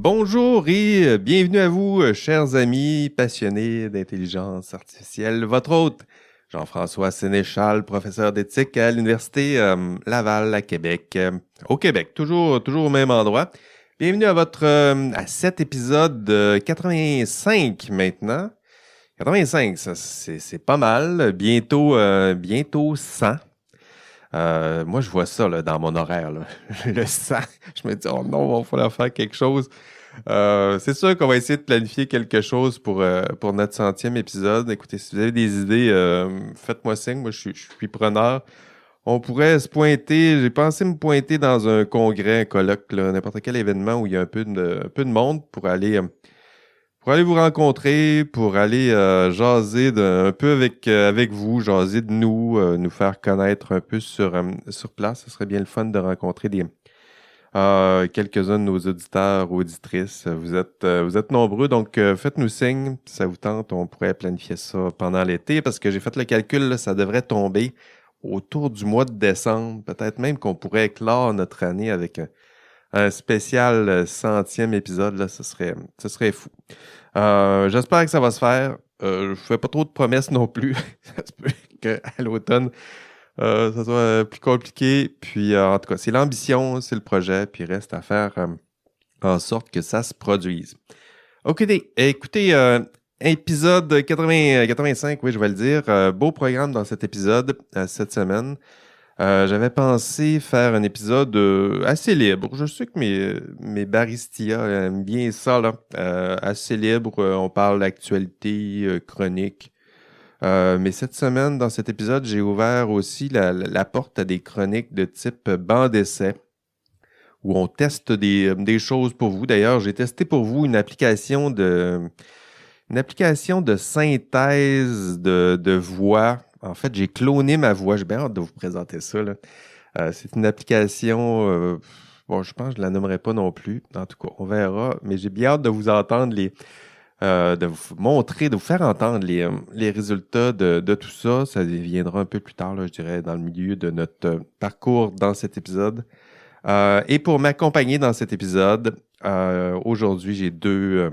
Bonjour et bienvenue à vous, chers amis passionnés d'intelligence artificielle. Votre hôte, Jean-François Sénéchal, professeur d'éthique à l'Université Laval à Québec. Au Québec, toujours au même endroit. Bienvenue à cet épisode 85 maintenant. 85, ça, c'est pas mal. Bientôt 100. Moi, je vois ça là, dans mon horaire, là. Le 100. Je me dis, oh non, il va falloir faire quelque chose. C'est sûr qu'on va essayer de planifier quelque chose pour notre 100e épisode. Écoutez, si vous avez des idées, faites-moi signe. Moi, je suis preneur. On pourrait se pointer, j'ai pensé me pointer dans un congrès, un colloque, là, n'importe quel événement où il y a un peu de monde pour aller vous rencontrer, pour aller jaser un peu avec vous, jaser de nous faire connaître un peu sur place. Ce serait bien le fun de rencontrer quelques-uns de nos auditeurs, auditrices. Vous êtes nombreux, donc faites-nous signe. Si ça vous tente, on pourrait planifier ça pendant l'été, parce que j'ai fait le calcul, là, ça devrait tomber autour du mois de décembre. Peut-être même qu'on pourrait clore notre année avec un spécial 100e épisode. Là, ce serait fou. J'espère que ça va se faire. Je fais pas trop de promesses non plus. Ça se peut qu'à l'automne, ça soit plus compliqué. Puis, en tout cas, c'est l'ambition, c'est le projet, puis il reste à faire en sorte que ça se produise. OK, écoutez, épisode 85, oui, je vais le dire. Beau programme dans cet épisode cette semaine. J'avais pensé faire un épisode assez libre. Je sais que mes baristillas aiment bien ça, là. Assez libre. On parle d'actualité chronique. Mais cette semaine, dans cet épisode, j'ai ouvert aussi la porte à des chroniques de type banc-d'essai, où on teste des choses pour vous. D'ailleurs, j'ai testé pour vous une application de synthèse de voix. En fait, j'ai cloné ma voix. J'ai bien hâte de vous présenter ça, là. C'est une application, bon, je pense que je ne la nommerai pas non plus. En tout cas, on verra. Mais j'ai bien hâte de vous entendre de vous montrer, de vous faire entendre les résultats de tout ça. Ça viendra un peu plus tard, là, je dirais, dans le milieu de notre parcours dans cet épisode. Et pour m'accompagner dans cet épisode, aujourd'hui, j'ai deux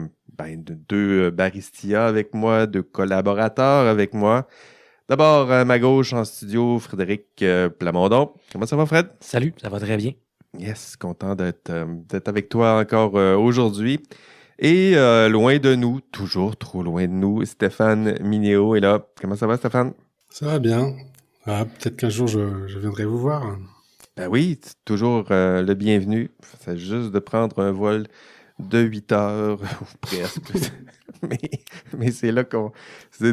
baristillas avec moi, deux collaborateurs avec moi. D'abord, à ma gauche, en studio, Frédéric Plamondon. Comment ça va, Fred? Salut, ça va très bien. Yes, content d'être avec toi encore aujourd'hui. Et loin de nous, toujours trop loin de nous, Stéphane Minéo est là. Comment ça va, Stéphane? Ça va bien. Ah, peut-être qu'un jour, je viendrai vous voir. Ben oui, c'est toujours le bienvenu. C'est juste de prendre un vol de 8 heures, ou presque. mais c'est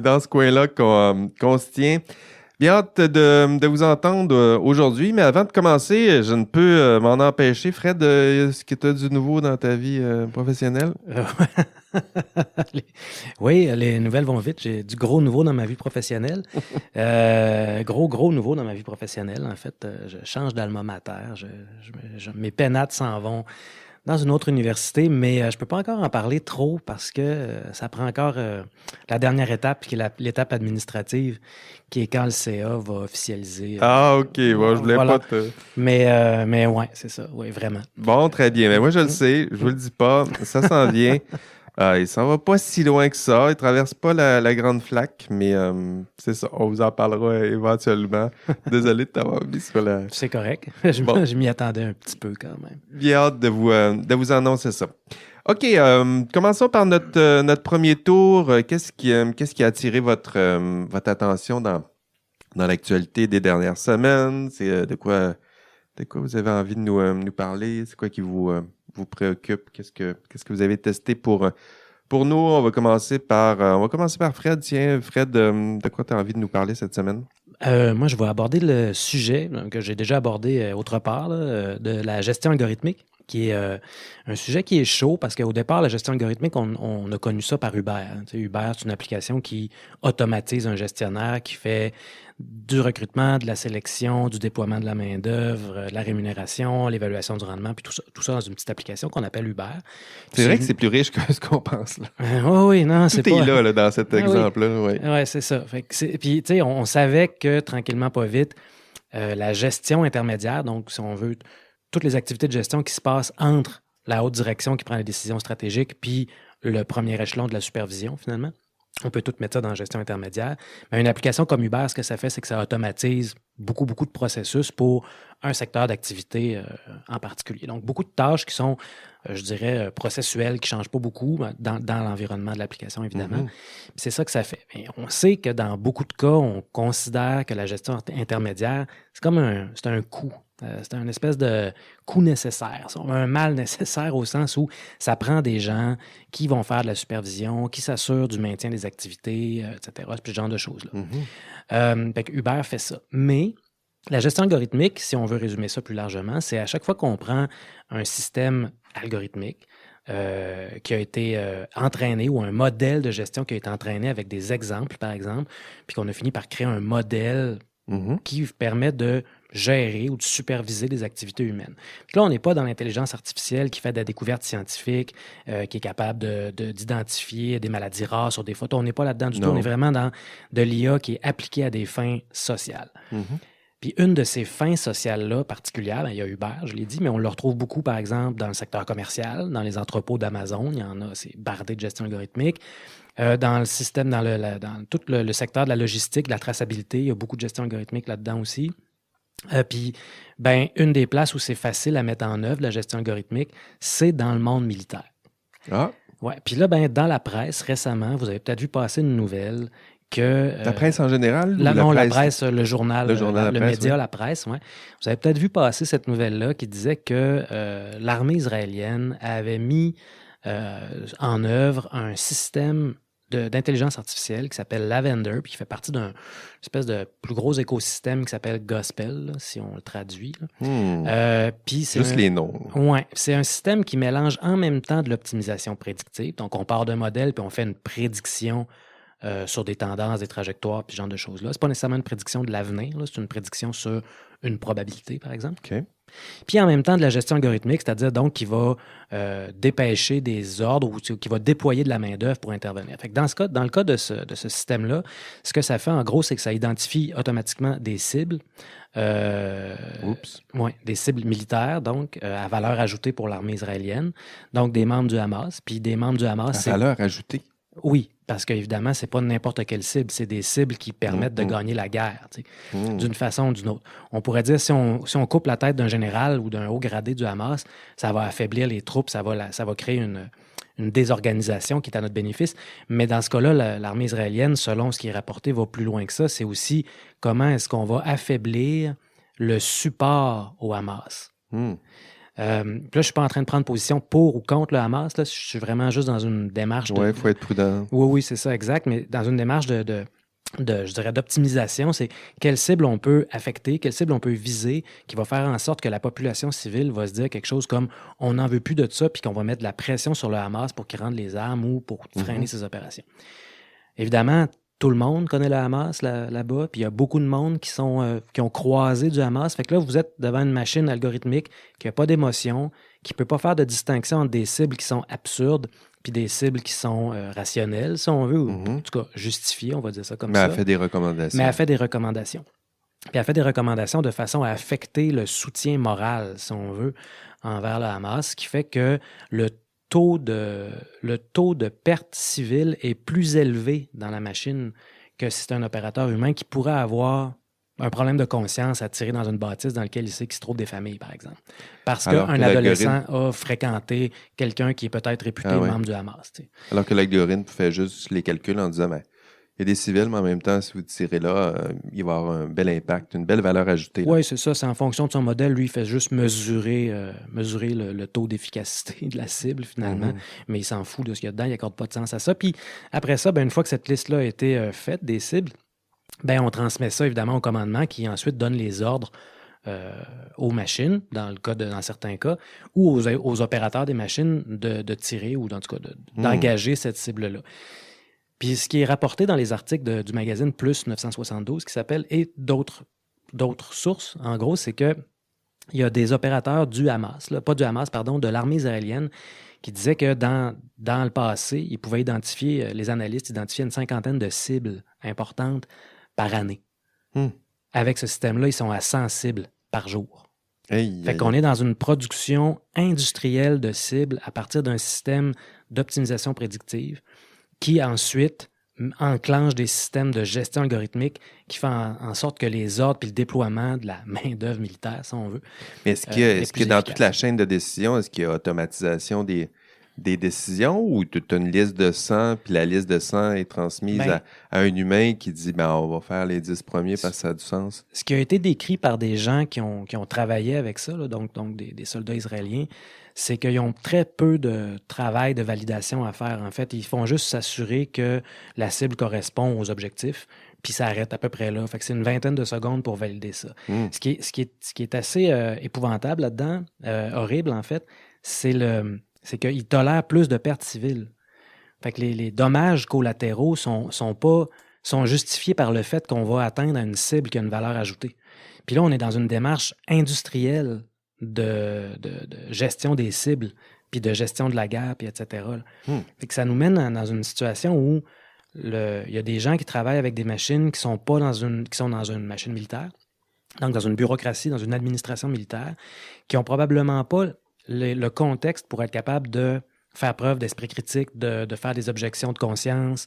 dans ce coin-là qu'on se tient. Bien hâte de vous entendre aujourd'hui, mais avant de commencer, je ne peux m'en empêcher. Fred, est-ce que tu as du nouveau dans ta vie professionnelle? Oui, les nouvelles vont vite. J'ai du gros nouveau dans ma vie professionnelle. Gros nouveau dans ma vie professionnelle. En fait, je change d'alma mater. Mes pénates s'en vont dans une autre université, mais je ne peux pas encore en parler trop parce que ça prend encore la dernière étape, qui est l'étape administrative, qui est quand le CA va officialiser. Ah, OK. Bon, je voulais voilà. pas te... Mais ouais, c'est ça. Oui, vraiment. Bon, très bien. Mais moi, je le sais. Je vous le dis pas. Ça s'en vient. Il s'en va pas si loin que ça. Il traverse pas la grande flaque, mais c'est ça. On vous en parlera éventuellement. Désolé de t'avoir mis sur la... C'est correct. Je m'y attendais un petit peu quand même. Bien hâte de vous annoncer ça. OK, commençons par notre premier tour. Qu'est-ce qui a attiré votre attention dans l'actualité des dernières semaines? C'est de quoi vous avez envie de nous parler? C'est quoi qui vous préoccupe? Qu'est-ce que vous avez testé pour nous? On va commencer par Fred. Tiens, Fred, de quoi tu as envie de nous parler cette semaine? Moi, je vais aborder le sujet que j'ai déjà abordé autre part, là, de la gestion algorithmique, qui est un sujet qui est chaud parce qu'au départ, la gestion algorithmique, on a connu ça par Uber. Tu sais, Uber, c'est une application qui automatise un gestionnaire, qui fait du recrutement, de la sélection, du déploiement de la main-d'œuvre, de la rémunération, l'évaluation du rendement, puis tout ça dans une petite application qu'on appelle Uber. C'est vrai que c'est plus riche que ce qu'on pense, là. Oui, non, c'est pas... Tout est là, dans cet exemple-là. Oui, ouais, c'est ça. Puis, tu sais, on savait que, tranquillement, pas vite, la gestion intermédiaire, donc, si on veut, toutes les activités de gestion qui se passent entre la haute direction qui prend les décisions stratégiques, puis le premier échelon de la supervision, finalement. On peut tout mettre ça dans la gestion intermédiaire. Mais une application comme Uber, ce que ça fait, c'est que ça automatise beaucoup de processus pour un secteur d'activité en particulier. Donc, beaucoup de tâches qui sont, je dirais, processuelles, qui ne changent pas beaucoup dans l'environnement de l'application, évidemment. Puis c'est ça que ça fait. Mais on sait que dans beaucoup de cas, on considère que la gestion intermédiaire, c'est comme c'est un coût. C'est une espèce de coût nécessaire, un mal nécessaire au sens où ça prend des gens qui vont faire de la supervision, qui s'assurent du maintien des activités, etc. C'est ce genre de choses-là. Fait que Uber fait ça. Mais la gestion algorithmique, si on veut résumer ça plus largement, c'est à chaque fois qu'on prend un système algorithmique qui a été entraîné ou un modèle de gestion qui a été entraîné avec des exemples, par exemple, puis qu'on a fini par créer un modèle qui permet de gérer ou de superviser des activités humaines. Puis là, on n'est pas dans l'intelligence artificielle qui fait de la découverte scientifique, qui est capable d'identifier des maladies rares sur des photos. On n'est pas là-dedans du tout. On est vraiment dans de l'IA qui est appliquée à des fins sociales. Puis une de ces fins sociales-là particulières, il y a Uber, je l'ai dit, mais on le retrouve beaucoup, par exemple, dans le secteur commercial, dans les entrepôts d'Amazon. Il y en a, c'est bardé de gestion algorithmique. Dans le système, dans tout le secteur de la logistique, de la traçabilité, il y a beaucoup de gestion algorithmique là-dedans aussi. Puis, une des places où c'est facile à mettre en œuvre la gestion algorithmique, c'est dans le monde militaire. Ah. Ouais. Puis là, dans la presse, récemment, vous avez peut-être vu passer une nouvelle que... la presse en général? La presse, le journal, le presse, média, oui. la presse, ouais. Vous avez peut-être vu passer cette nouvelle-là qui disait que l'armée israélienne avait mis en œuvre un système d'intelligence artificielle qui s'appelle Lavender, puis qui fait partie d'une espèce de plus gros écosystème qui s'appelle Gospel, là, si on le traduit. Puis c'est juste les noms. Ouais, c'est un système qui mélange en même temps de l'optimisation prédictive. Donc, on part d'un modèle, puis on fait une prédiction sur des tendances, des trajectoires, puis ce genre de choses-là. C'est pas nécessairement une prédiction de l'avenir, là, c'est une prédiction sur une probabilité, par exemple. OK. Puis en même temps de la gestion algorithmique, c'est-à-dire donc qui va dépêcher des ordres ou qui va déployer de la main-d'œuvre pour intervenir. Fait que dans le cas de ce système-là, ce que ça fait en gros, c'est que ça identifie automatiquement des cibles. Des cibles militaires, donc à valeur ajoutée pour l'armée israélienne, donc des membres du Hamas. Puis des membres du Hamas, À valeur ajoutée? Oui, parce qu'évidemment, c'est pas n'importe quelle cible, c'est des cibles qui permettent de gagner la guerre, d'une façon ou d'une autre. On pourrait dire, si on coupe la tête d'un général ou d'un haut gradé du Hamas, ça va affaiblir les troupes, ça va créer une désorganisation qui est à notre bénéfice. Mais dans ce cas-là, l'armée israélienne, selon ce qui est rapporté, va plus loin que ça. C'est aussi comment est-ce qu'on va affaiblir le support au Hamas. Là, je ne suis pas en train de prendre position pour ou contre le Hamas. Là. Je suis vraiment juste dans une démarche Oui, il faut être prudent. Oui, c'est ça, exact. Mais dans une démarche je dirais, d'optimisation, c'est quelle cible on peut affecter, quelle cible on peut viser, qui va faire en sorte que la population civile va se dire quelque chose comme « on n'en veut plus de ça », puis qu'on va mettre de la pression sur le Hamas pour qu'il rende les armes ou pour freiner ses opérations. Évidemment, tout le monde connaît le Hamas là-bas, puis il y a beaucoup de monde qui ont croisé du Hamas. Fait que là, vous êtes devant une machine algorithmique qui n'a pas d'émotion, qui ne peut pas faire de distinction entre des cibles qui sont absurdes puis des cibles qui sont rationnelles, si on veut, ou en tout cas justifiées, on va dire ça comme ça. Mais elle fait des recommandations. Mais elle fait des recommandations. Puis elle fait des recommandations de façon à affecter le soutien moral, si on veut, envers le Hamas, ce qui fait que le taux de perte civile est plus élevé dans la machine que si c'est un opérateur humain qui pourrait avoir un problème de conscience à tirer dans une bâtisse dans laquelle il sait qu'il se trouve des familles, par exemple. Parce qu'un adolescent a fréquenté quelqu'un qui est peut-être réputé membre du Hamas. T'sais. Alors que l'algorithme fait juste les calculs en disant il y a des civils, mais en même temps, si vous tirez là, il va avoir un bel impact, une belle valeur ajoutée. Oui, c'est ça. C'est en fonction de son modèle. Lui, il fait juste mesurer le taux d'efficacité de la cible, finalement. Mais il s'en fout de ce qu'il y a dedans. Il n'accorde pas de sens à ça. Puis après ça, une fois que cette liste-là a été faite des cibles, on transmet ça, évidemment, au commandement qui ensuite donne les ordres aux machines, dans certains cas, ou aux opérateurs des machines de tirer ou, en tout cas, d'engager cette cible-là. Puis ce qui est rapporté dans les articles du magazine Plus 972 qui s'appelle « Et d'autres sources », en gros, c'est qu'il y a des opérateurs du Hamas, de l'armée israélienne, qui disaient que dans le passé, ils pouvaient les analystes identifiaient une 50aine de cibles importantes par année. Avec ce système-là, ils sont à 100 cibles par jour. Fait qu'on est dans une production industrielle de cibles à partir d'un système d'optimisation prédictive qui ensuite enclenche des systèmes de gestion algorithmique qui font en sorte que les ordres puis le déploiement de la main-d'œuvre militaire, si on veut. Mais est-ce que dans toute la chaîne de décision, est-ce qu'il y a automatisation des décisions ou tu as une liste de 100 puis la liste de 100 est transmise à un humain qui dit on va faire les 10 premiers parce que ça a du sens? Ce qui a été décrit par des gens qui ont travaillé avec ça, là, donc des soldats israéliens, c'est qu'ils ont très peu de travail de validation à faire. En fait, ils font juste s'assurer que la cible correspond aux objectifs, puis ça arrête à peu près là. Fait que c'est une vingtaine de secondes pour valider ça. Ce qui est assez épouvantable là-dedans, horrible en fait, c'est qu'ils tolèrent plus de pertes civiles. Fait que les dommages collatéraux sont justifiés par le fait qu'on va atteindre une cible qui a une valeur ajoutée. Puis là, on est dans une démarche industrielle de gestion des cibles, puis de gestion de la guerre, puis etc. Fait que ça nous mène dans une situation où il y a des gens qui travaillent avec des machines qui sont dans une machine militaire, donc dans une bureaucratie, dans une administration militaire, qui n'ont probablement pas le contexte pour être capable de faire preuve d'esprit critique, de faire des objections de conscience,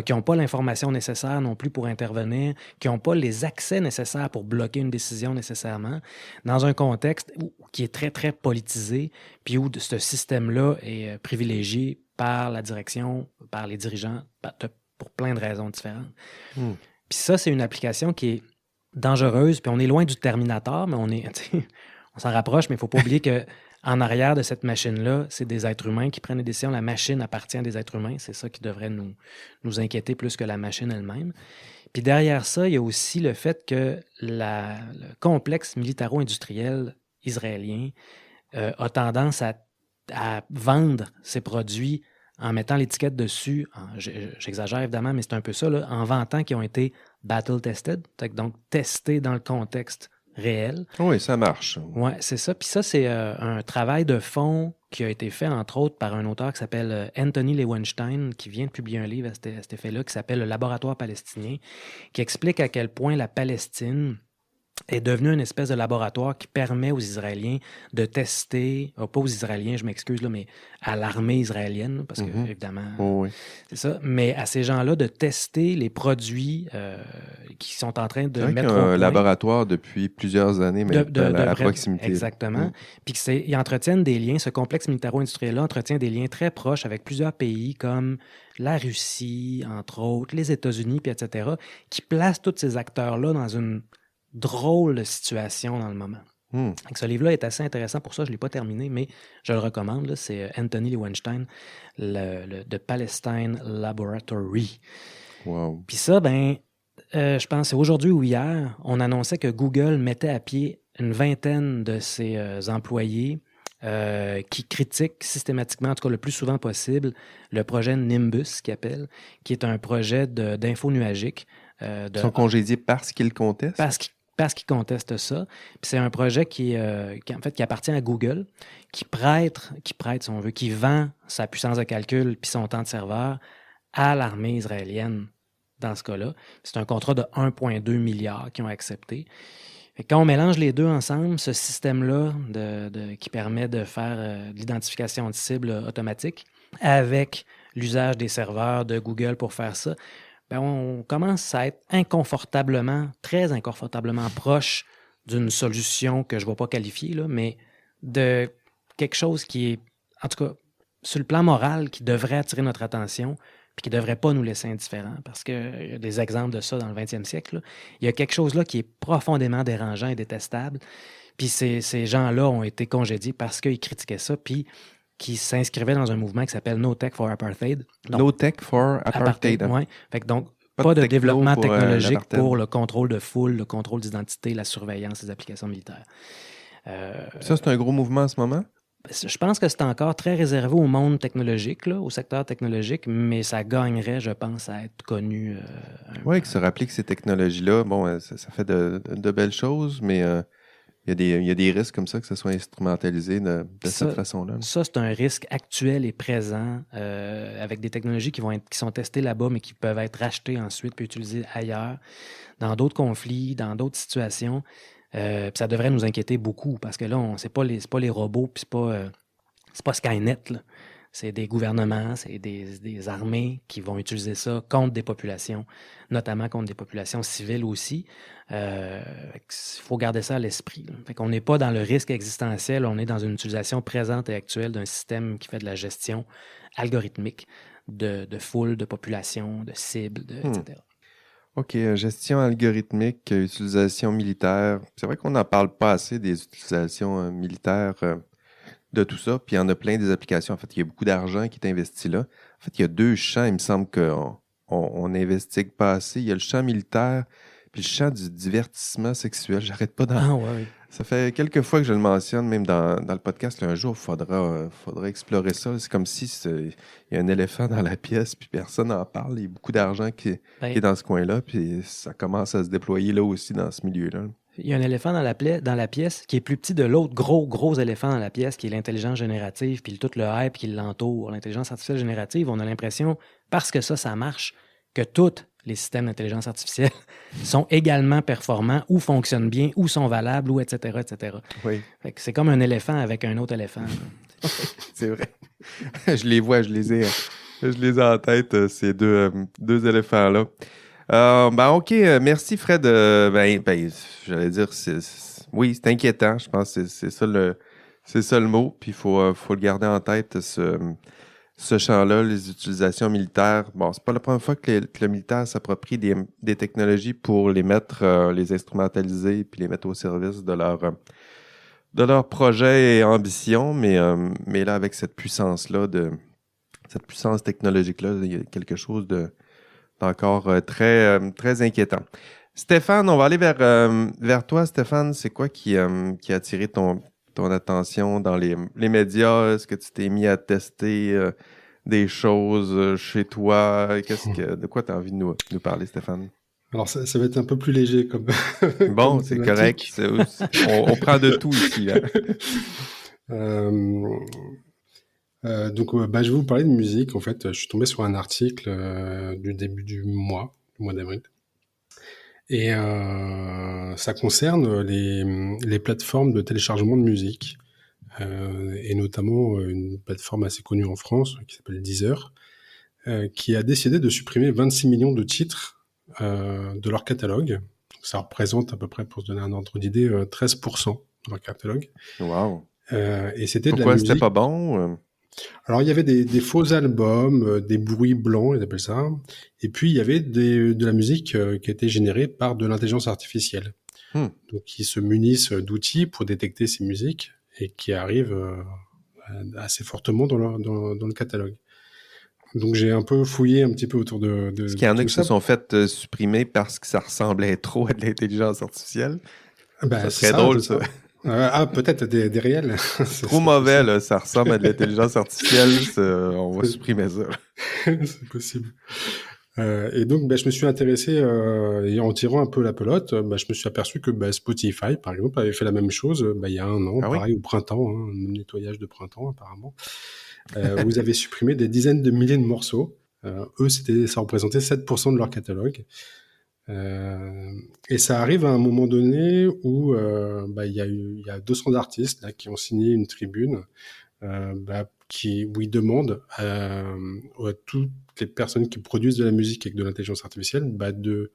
qui n'ont pas l'information nécessaire non plus pour intervenir, qui n'ont pas les accès nécessaires pour bloquer une décision nécessairement, dans un contexte qui est très, très politisé, puis où ce système-là est privilégié par la direction, par les dirigeants, pour plein de raisons différentes. Puis ça, c'est une application qui est dangereuse, puis on est loin du Terminator, mais on s'en rapproche, mais il ne faut pas oublier que en arrière de cette machine-là, c'est des êtres humains qui prennent des décisions. La machine appartient à des êtres humains. C'est ça qui devrait nous inquiéter plus que la machine elle-même. Puis derrière ça, il y a aussi le fait que le complexe militaro-industriel israélien a tendance à vendre ses produits en mettant l'étiquette dessus. J'exagère évidemment, mais c'est un peu ça, là, en vantant qu'ils ont été battle-tested, donc testés dans le contexte réel. Oui, ça marche. Oui, c'est ça. Puis ça, c'est un travail de fond qui a été fait, entre autres, par un auteur qui s'appelle Anthony Lewenstein, qui vient de publier un livre à cet effet-là, qui s'appelle « Le laboratoire palestinien », qui explique à quel point la Palestine est devenue une espèce de laboratoire qui permet aux Israéliens de tester, pas aux Israéliens, je m'excuse, là, mais à l'armée israélienne, parce que, évidemment, c'est ça, mais à ces gens-là de tester les produits qui sont en train de mettre au point. Un laboratoire depuis plusieurs années, mais à proximité. Exactement. Puis ils entretiennent des liens, ce complexe militaro-industriel-là entretient des liens très proches avec plusieurs pays comme la Russie, entre autres, les États-Unis, puis etc., qui placent tous ces acteurs-là dans une drôle de situation dans le moment. Ce livre-là est assez intéressant pour ça. Je ne l'ai pas terminé, mais je le recommande. Là. C'est Anthony Lewenstein, le The Palestine Laboratory. Wow. Puis ça, je pense que c'est aujourd'hui ou hier, on annonçait que Google mettait à pied une vingtaine de ses employés qui critiquent systématiquement, en tout cas le plus souvent possible, le projet Nimbus, qui est un projet d'info nuagique. Ils sont congédiés parce qu'ils contestent? Parce qu'ils contestent ça. Puis c'est un projet qui appartient à Google, qui prête, si on veut, qui vend sa puissance de calcul puis son temps de serveur à l'armée israélienne dans ce cas-là. C'est un contrat de 1,2 milliard qu'ils ont accepté. Et quand on mélange les deux ensemble, ce système-là qui permet de faire de l'identification de cibles automatique avec l'usage des serveurs de Google pour faire ça, on commence à être très inconfortablement proche d'une solution que je ne vais pas qualifier, là, mais de quelque chose qui est, en tout cas, sur le plan moral, qui devrait attirer notre attention puis qui ne devrait pas nous laisser indifférents. Parce qu'il y a des exemples de ça dans le 20e siècle. Là. Il y a quelque chose là qui est profondément dérangeant et détestable. Puis ces gens-là ont été congédiés parce qu'ils critiquaient ça, puis qui s'inscrivait dans un mouvement qui s'appelle No Tech for Apartheid. Donc, No Tech for Apartheid. Oui. Fait que donc, pas de développement technologique pour le contrôle de foule, le contrôle d'identité, la surveillance des applications militaires. Ça, c'est un gros mouvement en ce moment? Je pense que c'est encore très réservé au monde technologique, là, au secteur technologique, mais ça gagnerait, je pense, à être connu. Oui, que se rappeler que ces technologies-là, ça fait de belles choses, mais il y a des risques comme ça que ça soit instrumentalisé de cette façon-là. Ça, c'est un risque actuel et présent avec des technologies qui sont testées là-bas, mais qui peuvent être rachetées ensuite puis utilisées ailleurs, dans d'autres conflits, dans d'autres situations. Puis ça devrait nous inquiéter beaucoup parce que là, c'est pas les robots, puis c'est pas Skynet, là. C'est des gouvernements, c'est des armées qui vont utiliser ça contre des populations, notamment contre des populations civiles aussi. Il faut garder ça à l'esprit, là. Fait qu'on n'est pas dans le risque existentiel, on est dans une utilisation présente et actuelle d'un système qui fait de la gestion algorithmique de foule, de population, de cibles, etc. OK, gestion algorithmique, utilisation militaire. C'est vrai qu'on n'en parle pas assez des utilisations militaires de tout ça. Puis il y en a plein des applications. En fait, il y a beaucoup d'argent qui est investi là. En fait, il y a deux champs, il me semble qu'on n'investigue pas assez. Il y a le champ militaire puis le champ du divertissement sexuel. J'arrête pas d'en... Ah ouais. Ça fait quelques fois que je le mentionne, même dans le podcast. Là, un jour, il faudra explorer ça. C'est comme si il y a un éléphant dans la pièce, puis personne n'en parle. Il y a beaucoup d'argent qui est dans ce coin-là, puis ça commence à se déployer là aussi, dans ce milieu-là. Il y a un éléphant dans la pièce qui est plus petit de l'autre gros éléphant dans la pièce, qui est l'intelligence générative, puis tout le hype qui l'entoure. L'intelligence artificielle générative, on a l'impression, parce que ça marche, que tous les systèmes d'intelligence artificielle sont également performants ou fonctionnent bien ou sont valables ou etc. Oui. Fait que c'est comme un éléphant avec un autre éléphant. C'est vrai. Je les vois, je les ai en tête, ces deux éléphants-là. OK, merci Fred. J'allais dire, oui, c'est inquiétant. Je pense que c'est ça le mot. Puis il faut le garder en tête, ce champ-là, les utilisations militaires. Bon, c'est pas la première fois que le militaire s'approprie des technologies pour les mettre, les instrumentaliser puis les mettre au service de leur projet et ambition. Mais là, avec cette puissance-là, cette puissance technologique-là, il y a quelque chose d'encore très inquiétant. Stéphane, on va aller vers toi. Stéphane, c'est quoi qui a attiré ton attention dans les médias? Est-ce que tu t'es mis à tester des choses chez toi? De quoi tu as envie de nous parler, Stéphane? Alors, ça va être un peu plus léger comme. Bon, comme c'est thématique. correct. On prend de tout ici, là. Donc, je vais vous parler de musique. En fait, je suis tombé sur un article du début du mois d'avril. Et ça concerne les plateformes de téléchargement de musique, et notamment une plateforme assez connue en France qui s'appelle Deezer, qui a décidé de supprimer 26 millions de titres de leur catalogue. Ça représente à peu près, pour se donner un ordre d'idée, 13% de leur catalogue. Wow. Et c'était Pourquoi de la c'était musique. pas bon? Alors, il y avait des faux albums, des bruits blancs, ils appellent ça. Et puis, il y avait de la musique qui était générée par de l'intelligence artificielle. Donc, qui se munissent d'outils pour détecter ces musiques et qui arrivent assez fortement dans le catalogue. Donc, j'ai un peu fouillé un petit peu autour de Est-ce qu'il y en a tout qui ça. se sont fait supprimer parce que ça ressemblait trop à de l'intelligence artificielle? Ça C'est serait drôle, ça. Peut-être des réels. Trop mauvais, là. Ça ressemble à de l'intelligence artificielle. On va supprimer ça. C'est possible. Et donc, je me suis intéressé, et en tirant un peu la pelote, je me suis aperçu que Spotify, par exemple, avait fait la même chose il y a un an, pareil au printemps, un nettoyage de printemps apparemment. Où ils avaient supprimé des dizaines de milliers de morceaux. Eux, ça représentait 7% de leur catalogue. Et ça arrive à un moment donné où il y a 200 artistes là, qui ont signé une tribune où ils demandent à toutes les personnes qui produisent de la musique avec de l'intelligence artificielle de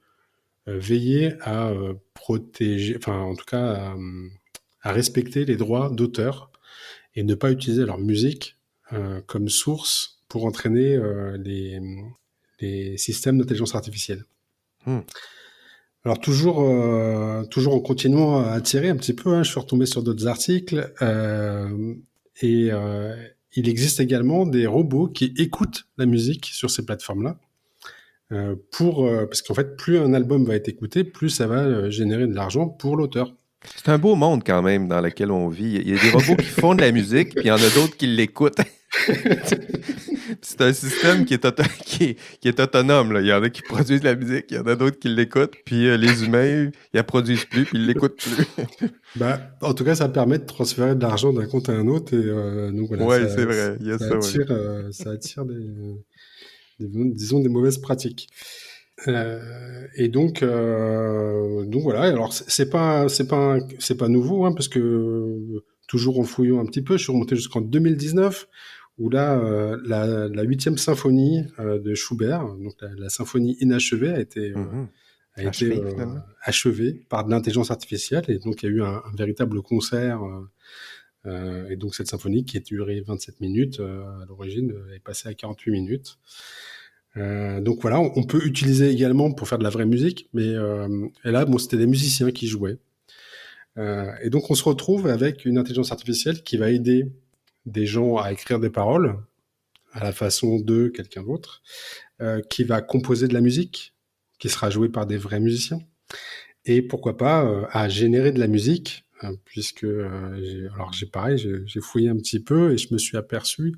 veiller à protéger, enfin en tout cas à respecter les droits d'auteur et ne pas utiliser leur musique comme source pour entraîner les systèmes d'intelligence artificielle. Alors toujours en continuant à tirer un petit peu, je suis retombé sur d'autres articles et il existe également des robots qui écoutent la musique sur ces plateformes-là parce qu'en fait plus un album va être écouté, plus ça va générer de l'argent pour l'auteur. C'est un beau monde quand même dans lequel on vit. Il y a des robots qui font de la musique, puis il y en a d'autres qui l'écoutent. C'est un système qui est autonome. Là. Il y en a qui produisent de la musique, il y en a d'autres qui l'écoutent, puis les humains, ils la produisent plus, puis ils l'écoutent plus. En tout cas, ça permet de transférer de l'argent d'un compte à un autre. Et donc voilà, oui, c'est vrai. Il y a ça attire des mauvaises pratiques. Donc voilà. Alors c'est pas nouveau, hein, parce que toujours en fouillant un petit peu, je suis remonté jusqu'en 2019, où là la huitième symphonie de Schubert, donc la symphonie inachevée, Mhm. a été Achevé, finalement. achevée par de l'intelligence artificielle, et donc il y a eu un véritable concert. Et donc cette symphonie qui a duré 27 minutes à l'origine est passée à 48 minutes. Donc voilà, on peut utiliser également pour faire de la vraie musique, mais et là, bon, c'était des musiciens qui jouaient. Et donc on se retrouve avec une intelligence artificielle qui va aider des gens à écrire des paroles à la façon de quelqu'un d'autre, qui va composer de la musique, qui sera jouée par des vrais musiciens, et pourquoi pas à générer de la musique, puisque j'ai fouillé un petit peu et je me suis aperçu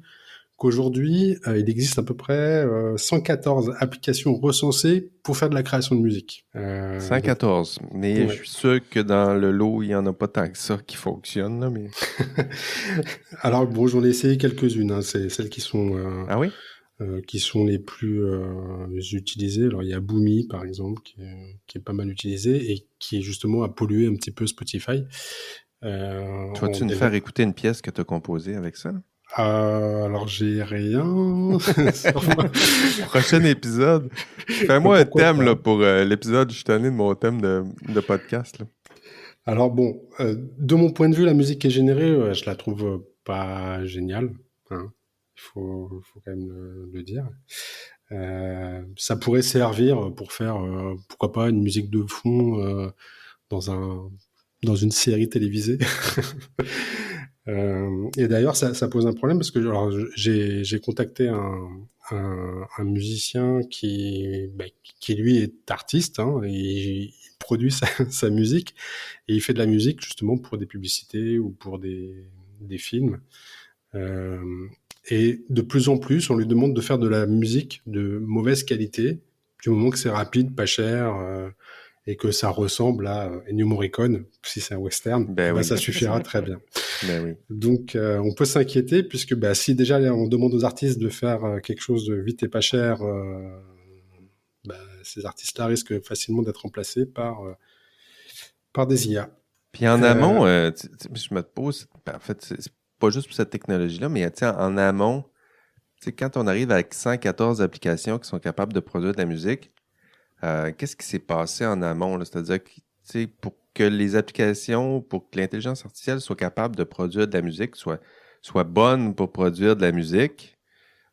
qu'aujourd'hui, il existe à peu près 114 applications recensées pour faire de la création de musique. Donc, 114. Mais je ouais. suis sûr que dans le lot, il n'y en a pas tant que ça qui fonctionne, là, mais... Alors bon, j'en ai essayé quelques-unes, hein. C'est celles Ah oui? qui sont les plus utilisées. Alors il y a Boomy par exemple, qui est pas mal utilisé et qui justement a pollué un petit peu Spotify. Tu En vas-tu nous faire développement. écouter une pièce que tu as composée avec ça? Alors j'ai rien sur moi. Prochain épisode. Bah, Fais-moi un pourquoi thème pas. là, pour l'épisode. Je suis tanné de mon thème de podcast. Là. Alors bon, de mon point de vue, la musique qui est générée, je la trouve pas géniale, hein. Il faut quand même le dire. Ça pourrait servir pour faire, pourquoi pas, une musique de fond dans dans une série télévisée. Et d'ailleurs, ça pose un problème parce que alors, j'ai contacté un musicien qui lui est artiste, hein, et il produit sa musique, et il fait de la musique justement pour des publicités ou pour des films. Euh, et de plus en plus, on lui demande de faire de la musique de mauvaise qualité, du moment que c'est rapide, pas cher, et que ça ressemble à Ennio Morricone, si c'est un western, Ben bah, oui. ça suffira très bien. Ben oui. Donc, on peut s'inquiéter puisque bah, si déjà on demande aux artistes de faire quelque chose de vite et pas cher, bah, ces artistes-là risquent facilement d'être remplacés par des IA. Puis en Euh, amont, je me pose, ben, en fait, c'est pas juste pour cette technologie-là, mais tu sais, en amont, tu sais, quand on arrive avec 114 applications qui sont capables de produire de la musique, qu'est-ce qui s'est passé en amont, là? C'est-à-dire que, tu sais, pour que les applications, pour que l'intelligence artificielle soit capable de produire de la musique, soit bonne pour produire de la musique,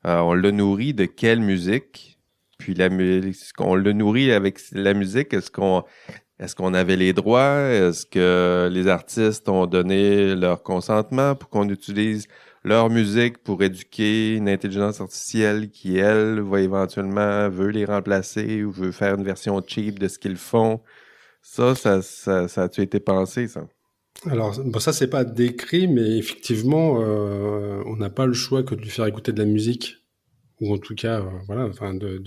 on le nourrit de quelle musique? Puis est-ce qu'on le nourrit avec la musique? Est-ce qu'on avait les droits? Est-ce que les artistes ont donné leur consentement pour qu'on utilise leur musique pour éduquer une intelligence artificielle qui, elle, va éventuellement veut les remplacer ou veut faire une version cheap de ce qu'ils font? Ça a-tu été pensé, ça? alors, bon, ça, c'est pas décrit, mais effectivement, on n'a pas le choix que de lui faire écouter de la musique, ou en tout cas, voilà, enfin, de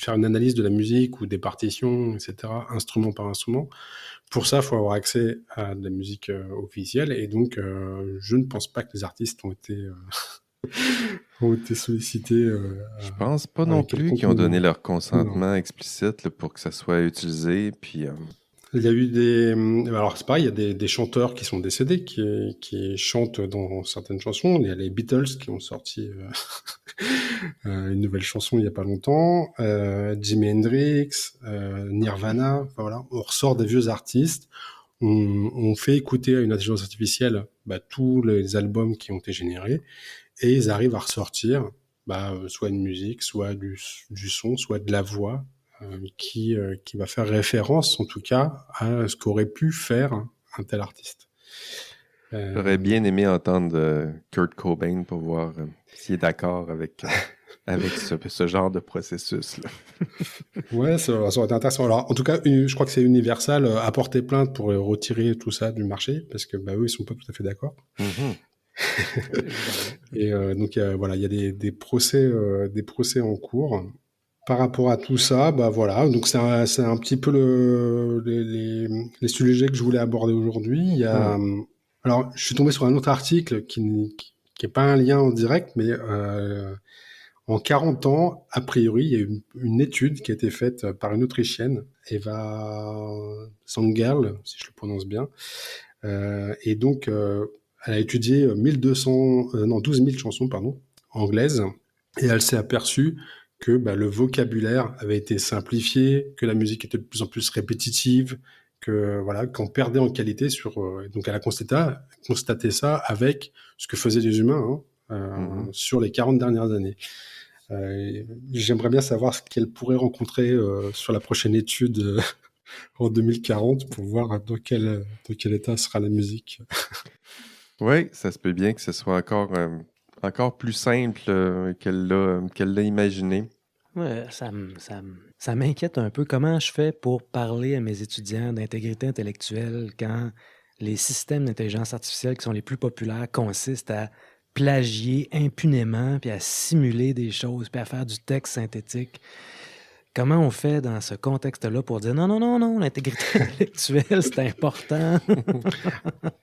faire une analyse de la musique ou des partitions, etc., instrument par instrument. Pour ça, il faut avoir accès à de la musique officielle, et donc, je ne pense pas que les artistes ont été sollicités Je pense pas à un non plus quelconque qu'ils ont donné moment. leur Non. consentement explicite là, pour que ça soit utilisé. Puis, Il y a eu des. Alors, c'est pareil, il y a des chanteurs qui sont décédés, qui chantent dans certaines chansons. Il y a les Beatles qui ont sorti une nouvelle chanson il n'y a pas longtemps. Jimi Hendrix, Nirvana. Enfin, voilà. On ressort des vieux artistes. On fait écouter à une intelligence artificielle tous les albums qui ont été générés. Et ils arrivent à ressortir soit une musique, soit du son, soit de la voix qui va faire référence, en tout cas, à ce qu'aurait pu faire un tel artiste. j'aurais Euh, bien aimé entendre Kurt Cobain pour voir s'il est d'accord avec ce genre de processus-là. ouais, ça aurait été intéressant. Alors, en tout cas, je crois que c'est Universal a porté plainte pour retirer tout ça du marché, parce que eux, ils sont pas tout à fait d'accord. Mhm. Et donc, voilà, il y a des procès en cours. Par rapport à tout ça, voilà. Donc c'est un petit peu les sujets que je voulais aborder aujourd'hui. Hmm. Alors je suis tombé sur un autre article qui est pas un lien en direct, mais En 40 ans, a priori, il y a une étude qui a été faite par une Autrichienne, Eva Sangerl, si je le prononce bien. Et donc, elle a étudié 12 000 chansons, anglaises, et elle s'est aperçue que le vocabulaire avait été simplifié, que la musique était de plus en plus répétitive, qu'on perdait en qualité donc elle a constaté ça avec ce que faisaient les humains sur les 40 dernières années. J'aimerais bien savoir ce qu'elle pourrait rencontrer sur la prochaine étude en 2040 pour voir dans quel état sera la musique. Oui, ça se peut bien que ce soit encore plus simple qu'elle l'a imaginé. Ouais, ça m'inquiète un peu. Comment je fais pour parler à mes étudiants d'intégrité intellectuelle quand les systèmes d'intelligence artificielle qui sont les plus populaires consistent à plagier impunément, puis à simuler des choses, puis à faire du texte synthétique? Comment on fait dans ce contexte-là pour dire non, l'intégrité intellectuelle, c'est important?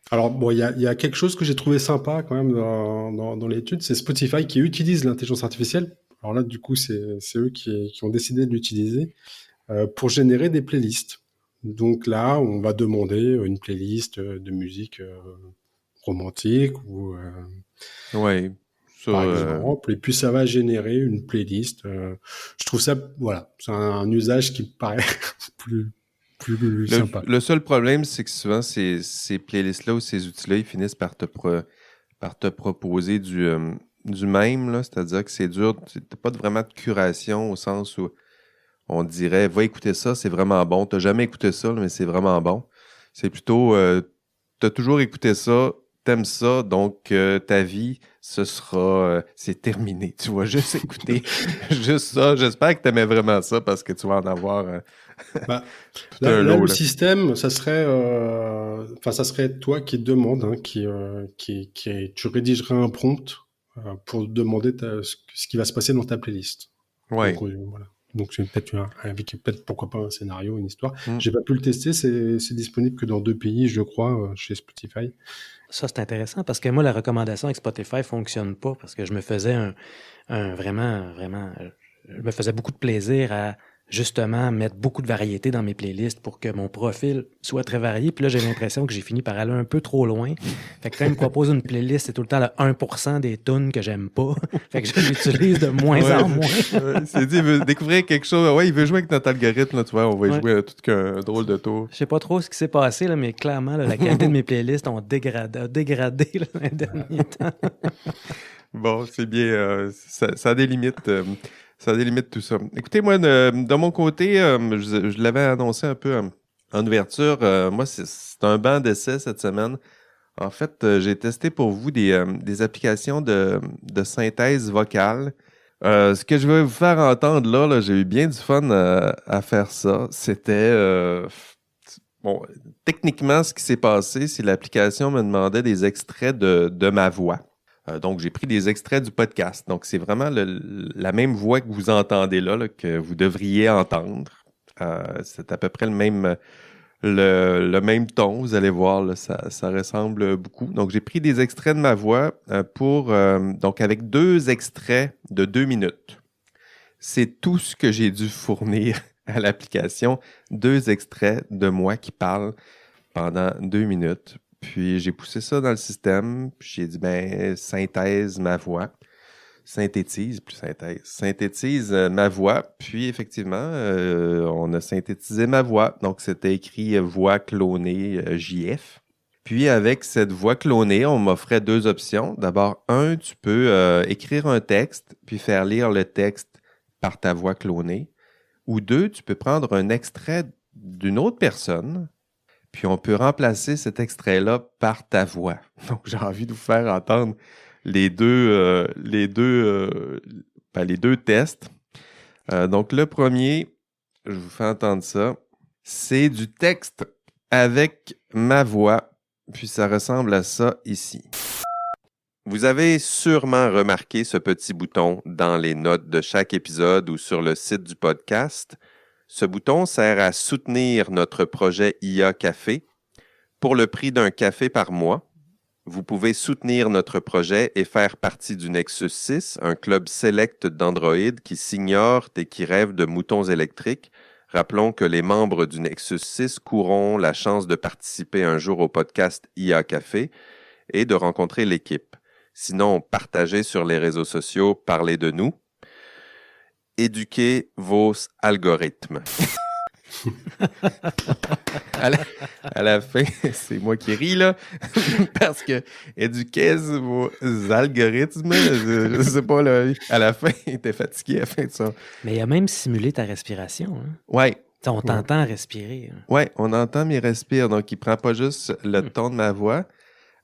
Alors, bon, il y a quelque chose que j'ai trouvé sympa quand même dans l'étude, c'est Spotify qui utilise l'intelligence artificielle. Alors là, du coup, c'est eux qui ont décidé de l'utiliser pour générer des playlists. Donc là, on va demander une playlist de musique romantique ou Oui, ça, par exemple, et puis ça va générer une playlist. Je trouve ça, voilà, c'est un usage qui me paraît plus sympa. le seul problème, c'est que souvent, ces playlists-là ou ces outils-là, ils finissent par te proposer du même, là, c'est-à-dire que c'est dur, t'as pas vraiment de curation au sens où on dirait, va écouter ça, c'est vraiment bon. T'as jamais écouté ça, mais c'est vraiment bon. C'est plutôt, t'as toujours écouté ça, t'aimes ça, donc ta vie, c'est terminé. Tu vas juste écouter juste ça. J'espère que t'aimais vraiment ça parce que tu vas en avoir tout un lot. Le système, ça serait toi qui demande, tu rédigerais un prompt pour demander ce qui va se passer dans ta playlist. Ouais. Donc, voilà. Donc c'est peut-être pourquoi pas un scénario, une histoire. J'ai pas pu le tester, c'est disponible que dans 2 pays, je crois, chez Spotify. Ça, c'est intéressant parce que moi, la recommandation avec Spotify fonctionne pas parce que je me faisais vraiment, je me faisais beaucoup de plaisir à justement mettre beaucoup de variété dans mes playlists pour que mon profil soit très varié. Puis là, j'ai l'impression que j'ai fini par aller un peu trop loin. Fait que quand il me propose une playlist, c'est tout le temps le 1% des tunes que j'aime pas. Fait que je l'utilise de moins en moins. C'est dit, il veut découvrir quelque chose. Ouais, il veut jouer avec notre algorithme. Là, tu vois, on va y jouer à tout qu'un drôle de tour. Je sais pas trop ce qui s'est passé, là, mais clairement, là, la qualité de mes playlists ont dégradé là, dans les derniers temps. Bon, c'est bien. Ça a des limites. Ça délimite tout ça. Écoutez, moi, de mon côté, je l'avais annoncé un peu en ouverture. Moi, c'est un banc d'essai cette semaine. En fait, j'ai testé pour vous des applications de synthèse vocale. Ce que je vais vous faire entendre là, j'ai eu bien du fun à faire ça. C'était... bon, techniquement, ce qui s'est passé, c'est l'application me demandait des extraits de ma voix. Donc, j'ai pris des extraits du podcast. Donc, c'est vraiment la même voix que vous entendez là, que vous devriez entendre. C'est à peu près le même ton. Vous allez voir, là, ça ressemble beaucoup. Donc, j'ai pris des extraits de ma voix donc avec 2 extraits de 2 minutes. C'est tout ce que j'ai dû fournir à l'application. 2 extraits de moi qui parle pendant 2 minutes. Puis j'ai poussé ça dans le système, puis j'ai dit, synthèse ma voix. Synthétise ma voix. Puis effectivement, on a synthétisé ma voix. Donc c'était écrit voix clonée JF. Puis avec cette voix clonée, on m'offrait 2 options. D'abord, tu peux écrire un texte, puis faire lire le texte par ta voix clonée. Ou 2, tu peux prendre un extrait d'une autre personne, puis on peut remplacer cet extrait-là par ta voix. Donc, j'ai envie de vous faire entendre les deux tests. Donc, le premier, je vous fais entendre ça. C'est du texte avec ma voix, puis ça ressemble à ça ici. Vous avez sûrement remarqué ce petit bouton dans les notes de chaque épisode ou sur le site du podcast. Ce bouton sert à soutenir notre projet IA Café pour le prix d'un café par mois. Vous pouvez soutenir notre projet et faire partie du Nexus 6, un club select d'androïdes qui s'ignorent et qui rêvent de moutons électriques. Rappelons que les membres du Nexus 6 courront la chance de participer un jour au podcast IA Café et de rencontrer l'équipe. Sinon, partagez sur les réseaux sociaux, parlez de nous. Éduquez vos algorithmes. À la fin, c'est moi qui ris, là, parce que éduquez vos algorithmes, je sais pas, là, à la fin, il était fatigué à la fin de ça. Mais il a même simulé ta respiration. Hein? Ouais. T'sais, on t'entend respirer. Hein? Ouais, on entend mes respires, donc il prend pas juste le ton de ma voix,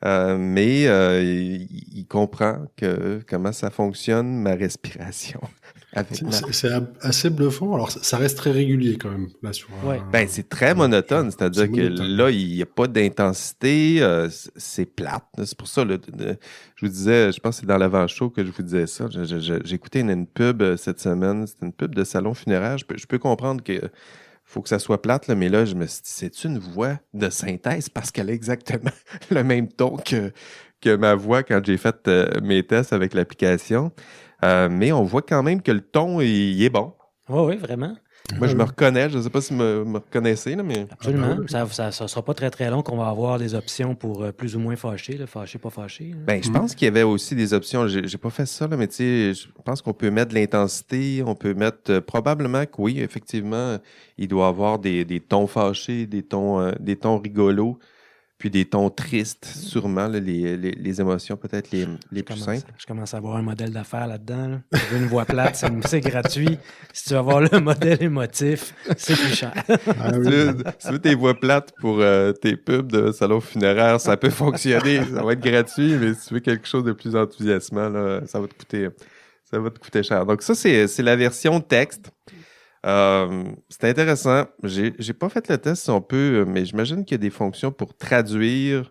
mais il comprend comment ça fonctionne, ma respiration. C'est assez bluffant. Alors, ça reste très régulier quand même. Là, sur, Ben, c'est très monotone. C'est-à-dire que là, il n'y a pas d'intensité. C'est plate. C'est pour ça, là, je vous disais, je pense que c'est dans l'avant-show que je vous disais ça. J'ai écouté une pub cette semaine. C'était une pub de salon funéraire. Je peux comprendre que faut que ça soit plate, là, mais là, je me suis dit, c'est une voix de synthèse parce qu'elle a exactement le même ton que ma voix quand j'ai fait mes tests avec l'application. Mais on voit quand même que le ton, il est bon. Oui, vraiment. Moi, je me reconnais. Je ne sais pas si vous me reconnaissez, là, mais... Absolument. Ça sera pas très, très long qu'on va avoir des options pour plus ou moins fâché, là, fâché, pas fâché. Là. Ben, je pense qu'il y avait aussi des options. J'ai pas fait ça, là, mais tu sais, je pense qu'on peut mettre de l'intensité. On peut mettre... probablement que oui, effectivement, il doit avoir des tons fâchés, des tons rigolos. Puis des tons tristes, sûrement, là, les émotions peut-être les plus simples. Je commence à avoir un modèle d'affaires là-dedans. Là. Je veux une voix plate, c'est gratuit. Si tu veux avoir le modèle émotif, c'est plus cher. Si tu veux tes voix plates pour tes pubs de salon funéraire, ça peut fonctionner, ça va être gratuit, mais si tu veux quelque chose de plus enthousiasmant, là, ça va te coûter cher. Donc ça, c'est la version texte. C'est intéressant. J'ai pas fait le test si on peut, mais j'imagine qu'il y a des fonctions pour traduire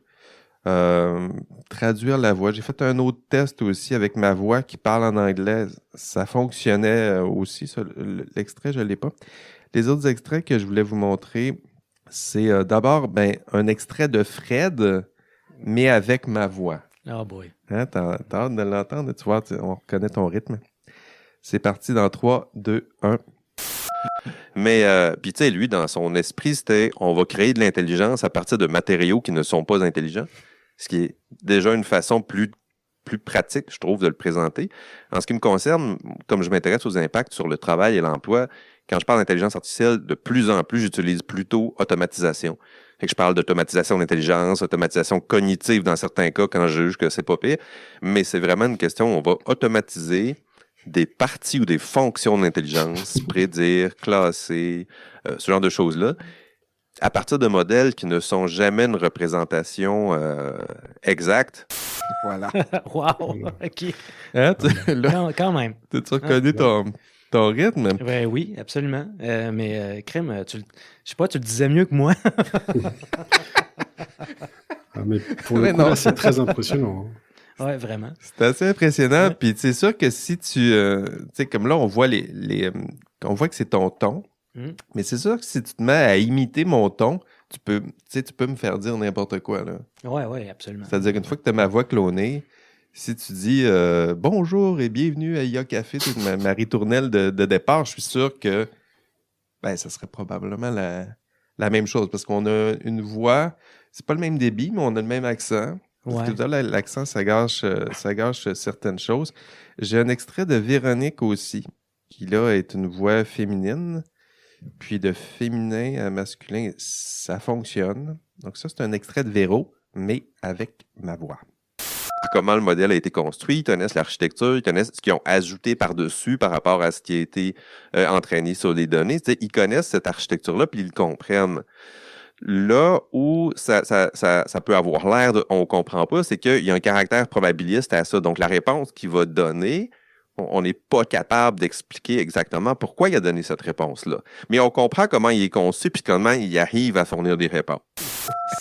la voix. J'ai fait un autre test aussi avec ma voix qui parle en anglais. Ça fonctionnait aussi. Ça, l'extrait, je l'ai pas. Les autres extraits que je voulais vous montrer, c'est d'abord un extrait de Fred, mais avec ma voix. Oh boy. Hein, t'as hâte de l'entendre? Tu vois, on reconnaît ton rythme. C'est parti dans 3, 2, 1. Mais, puis tu sais, lui, dans son esprit, c'était on va créer de l'intelligence à partir de matériaux qui ne sont pas intelligents, ce qui est déjà une façon plus pratique, je trouve, de le présenter. En ce qui me concerne, comme je m'intéresse aux impacts sur le travail et l'emploi, quand je parle d'intelligence artificielle, de plus en plus, j'utilise plutôt automatisation. Fait que je parle d'automatisation d'intelligence, automatisation cognitive dans certains cas, quand je juge que c'est pas pire, mais c'est vraiment une question, on va automatiser des parties ou des fonctions d'intelligence, prédire, classer, ce genre de choses-là, à partir de modèles qui ne sont jamais une représentation exacte. Voilà. Wow! OK. Hein, là, quand même. T'as-tu reconnu ton rythme? Ben oui, absolument. Mais Crème, je sais pas, tu le disais mieux que moi. Mais pour le coup, là, c'est très impressionnant. Hein. Oui, vraiment. C'est assez impressionnant. Puis c'est sûr que si tu sais, comme là, on voit on voit que c'est ton ton. Mais c'est sûr que si tu te mets à imiter mon ton, tu peux me faire dire n'importe quoi, là. Oui, absolument. C'est-à-dire qu'une fois que tu as ma voix clonée, si tu dis bonjour et bienvenue à IA Café, ma ritournelle de départ, je suis sûr que ça serait probablement la même chose. Parce qu'on a une voix, c'est pas le même débit, mais on a le même accent. Parce que là, l'accent, ça gâche certaines choses. J'ai un extrait de Véronique aussi, qui là est une voix féminine. Puis de féminin à masculin, ça fonctionne. Donc ça, c'est un extrait de Véro, mais avec ma voix. Comment le modèle a été construit, ils connaissent l'architecture, ils connaissent ce qu'ils ont ajouté par-dessus par rapport à ce qui a été entraîné sur les données. T'sais, ils connaissent cette architecture-là, puis ils le comprennent. Là où ça peut avoir l'air de on comprend pas, c'est qu'il y a un caractère probabiliste à ça. Donc, la réponse qu'il va donner, on n'est pas capable d'expliquer exactement pourquoi il a donné cette réponse-là. Mais on comprend comment il est conçu puis comment il arrive à fournir des réponses.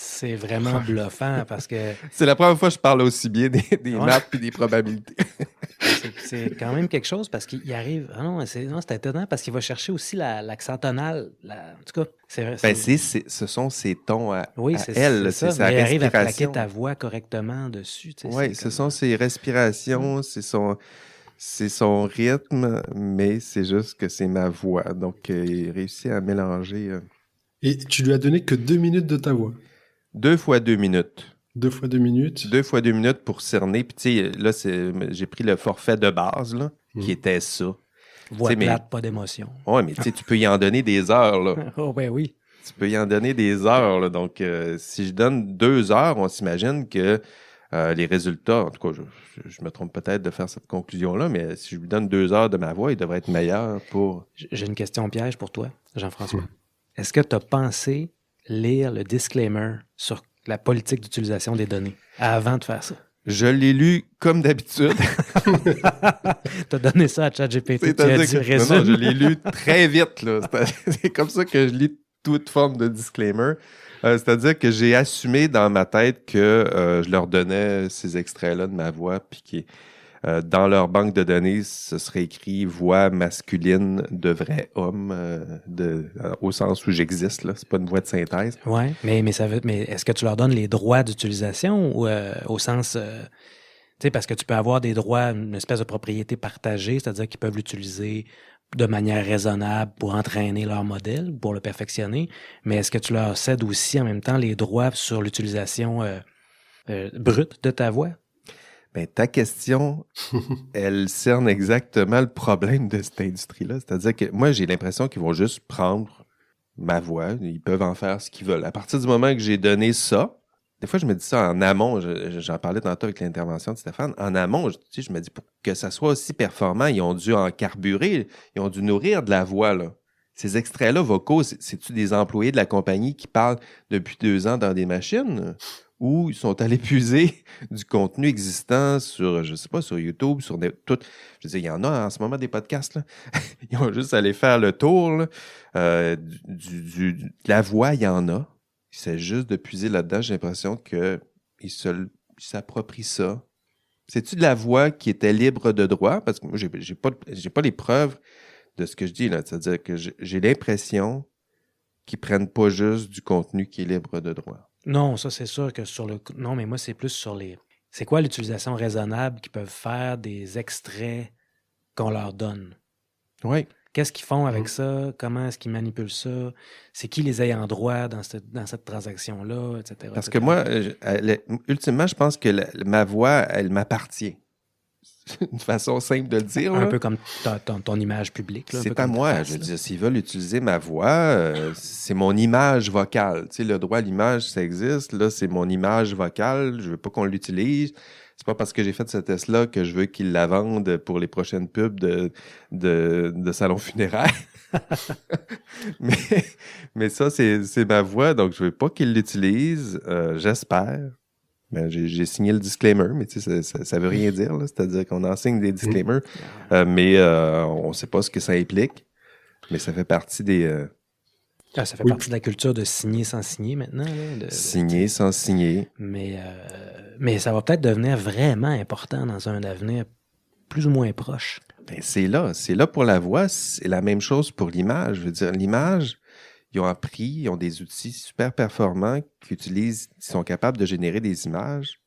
C'est vraiment bluffant parce que... C'est la première fois que je parle aussi bien des maths puis des probabilités. C'est quand même quelque chose parce qu'il arrive. Ah non, c'est étonnant parce qu'il va chercher aussi l'accent tonal. En tout cas, c'est vrai. Ben, ce sont ses tons à c'est elle, ça. c'est sa Mais il arrive à plaquer respiration. ta voix correctement dessus. Oui, ce sont ses respirations, c'est son rythme, mais c'est juste que c'est ma voix. Donc, il réussit à mélanger Et tu lui as donné que 2 minutes de ta voix. 2 fois 2 minutes. 2 fois 2 minutes. 2 fois 2 minutes pour cerner. Puis, tu sais, là, j'ai pris le forfait de base, là, qui était ça. Voix plate, pas d'émotion. Oui, mais tu sais, tu peux y en donner des heures, là. Oh, ben oui. Tu peux y en donner des heures, là. Donc, si je donne 2 heures, on s'imagine que les résultats, en tout cas, je me trompe peut-être de faire cette conclusion-là, mais si je lui donne 2 heures de ma voix, il devrait être meilleur pour... J'ai une question piège pour toi, Jean-François. Est-ce que tu as pensé lire le disclaimer sur la politique d'utilisation des données avant de faire ça? Je l'ai lu comme d'habitude. Tu as donné ça à ChatGPT. C'est-à-dire que non, je l'ai lu très vite, là. C'est comme ça que je lis toute forme de disclaimer. C'est-à-dire que j'ai assumé dans ma tête que je leur donnais ces extraits-là de ma voix, puis dans leur banque de données, ce serait écrit voix masculine de vrai homme, au sens où j'existe, là. C'est pas une voix de synthèse. Oui, mais est-ce que tu leur donnes les droits d'utilisation ou au sens... tu sais, parce que tu peux avoir des droits, une espèce de propriété partagée, c'est-à-dire qu'ils peuvent l'utiliser de manière raisonnable pour entraîner leur modèle, pour le perfectionner, mais est-ce que tu leur cèdes aussi en même temps les droits sur l'utilisation brute de ta voix? Ben, ta question, elle cerne exactement le problème de cette industrie-là. C'est-à-dire que moi, j'ai l'impression qu'ils vont juste prendre ma voix. Ils peuvent en faire ce qu'ils veulent. À partir du moment que j'ai donné ça, des fois, je me dis ça en amont. J'en parlais tantôt avec l'intervention de Stéphane. En amont, je me dis, pour que ça soit aussi performant, ils ont dû en carburer. Ils ont dû nourrir de la voix, là. Ces extraits-là vocaux, c'est-tu des employés de la compagnie qui parlent depuis 2 ans dans des machines? Ou ils sont allés puiser du contenu existant sur, je sais pas, sur YouTube, sur tout. Je veux dire, il y en a en ce moment des podcasts, là. Ils ont juste allé faire le tour, là. De la voix, il y en a. C'est juste de puiser là-dedans. J'ai l'impression qu'ils s'approprient ça. C'est-tu de la voix qui était libre de droit? Parce que moi, j'ai pas les preuves de ce que je dis, là. C'est-à-dire que j'ai l'impression qu'ils prennent pas juste du contenu qui est libre de droit. Non, ça, c'est sûr que non, mais moi, c'est plus sur les... C'est quoi l'utilisation raisonnable qu'ils peuvent faire des extraits qu'on leur donne? Oui. Qu'est-ce qu'ils font avec ça? Comment est-ce qu'ils manipulent ça? C'est qui les ayants droit dans cette transaction-là, etc. Parce que moi, ultimement, je pense que ma voix, elle m'appartient. C'est une façon simple de le dire. Un là. peu comme ton image publique. Là, c'est à moi. Je veux dire, s'ils veulent utiliser ma voix, c'est mon image vocale. Tu sais, le droit à l'image, ça existe. Là, c'est mon image vocale. Je veux pas qu'on l'utilise. C'est pas parce que j'ai fait ce test-là que je veux qu'ils la vendent pour les prochaines pubs de salon funéraire. mais ça, c'est ma voix, donc je veux pas qu'ils l'utilisent. J'espère. Ben, j'ai signé le disclaimer, mais tu sais, ça veut rien dire. Là. C'est-à-dire qu'on enseigne des disclaimers, mais on sait pas ce que ça implique. Mais ça fait partie des... ça fait partie de la culture de signer sans signer maintenant. Là, signer sans signer. Mais ça va peut-être devenir vraiment important dans un avenir plus ou moins proche. Ben, c'est là pour la voix. C'est la même chose pour l'image. Je veux dire, l'image... Ils ont appris, ils ont des outils super performants qui sont capables de générer des images.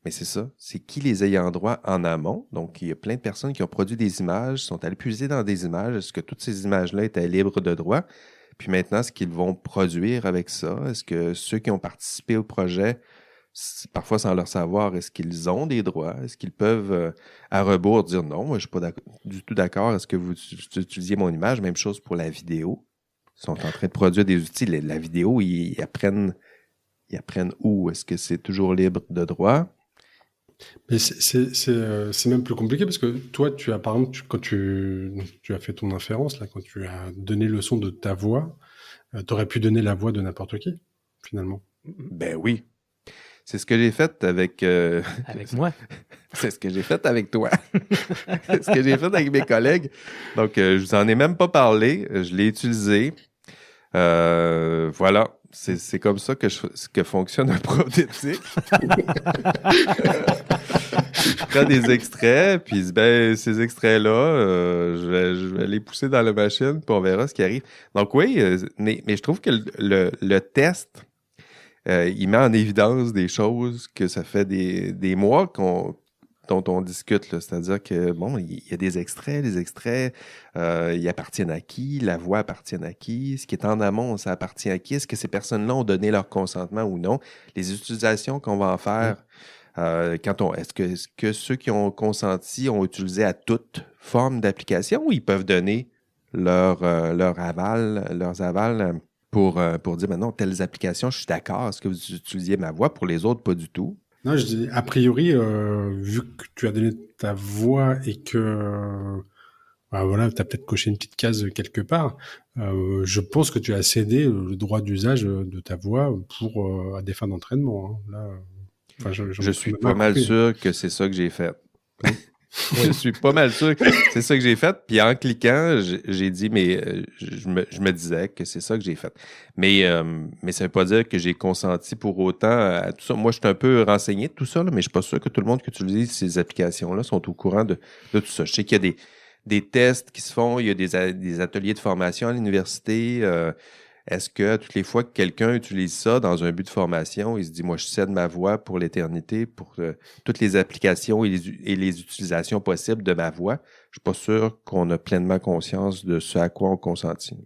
Mais c'est ça, c'est qui les ayant droit en amont. Donc, il y a plein de personnes qui ont produit des images, sont allées puiser dans des images. Est-ce que toutes ces images-là étaient libres de droit? Puis maintenant, ce qu'ils vont produire avec ça, est-ce que ceux qui ont participé au projet, parfois sans leur savoir, est-ce qu'ils ont des droits? Est-ce qu'ils peuvent, à rebours, dire non, moi, je ne suis pas du tout d'accord. Est-ce que vous utilisiez mon image? Même chose pour la vidéo. Ils sont en train de produire des outils. La vidéo, ils apprennent où? Est-ce que c'est toujours libre de droit? Mais c'est même plus compliqué parce que toi, tu as, par exemple, quand tu as fait ton inférence, là, quand tu as donné le son de ta voix, tu aurais pu donner la voix de n'importe qui, finalement. Ben oui. C'est ce que j'ai fait avec... Avec moi. C'est ce que j'ai fait avec toi. C'est ce que j'ai fait avec mes collègues. Donc, je vous en ai même pas parlé. Je l'ai utilisé. Voilà. C'est comme ça que fonctionne un prof d'éthique. je prends des extraits, puis ben, ces extraits-là, je vais les pousser dans la machine, puis on verra ce qui arrive. Donc oui, mais je trouve que le test, il met en évidence des choses que ça fait des mois dont on discute, là. C'est-à-dire que, bon, il y a des extraits, ils appartiennent à qui, la voix appartient à qui, ce qui est en amont, ça appartient à qui, est-ce que ces personnes-là ont donné leur consentement ou non, les utilisations qu'on va en faire, est-ce que ceux qui ont consenti ont utilisé à toute forme d'application ou ils peuvent donner leurs avals pour dire, ben non, telles applications, je suis d'accord, est-ce que vous utilisiez ma voix, pour les autres, pas du tout. Non, je dis, a priori, vu que tu as donné ta voix et que bah voilà, tu as peut-être coché une petite case quelque part, je pense que tu as cédé le droit d'usage de ta voix pour à des fins d'entraînement. Hein. Là, je suis pas mal sûr que c'est ça que j'ai fait. Je suis pas mal sûr que c'est ça que j'ai fait. Puis en cliquant, j'ai dit, mais je me disais que c'est ça que j'ai fait. Mais ça veut pas dire que j'ai consenti pour autant à tout ça. Moi, je suis un peu renseigné de tout ça, là, mais je suis pas sûr que tout le monde qui utilise ces applications-là sont au courant de tout ça. Je sais qu'il y a des tests qui se font, il y a des ateliers de formation à l'université. Est-ce que toutes les fois que quelqu'un utilise ça dans un but de formation, il se dit, moi, je cède ma voix pour l'éternité, pour toutes les applications et les utilisations possibles de ma voix? Je suis pas sûr qu'on a pleinement conscience de ce à quoi on consentit.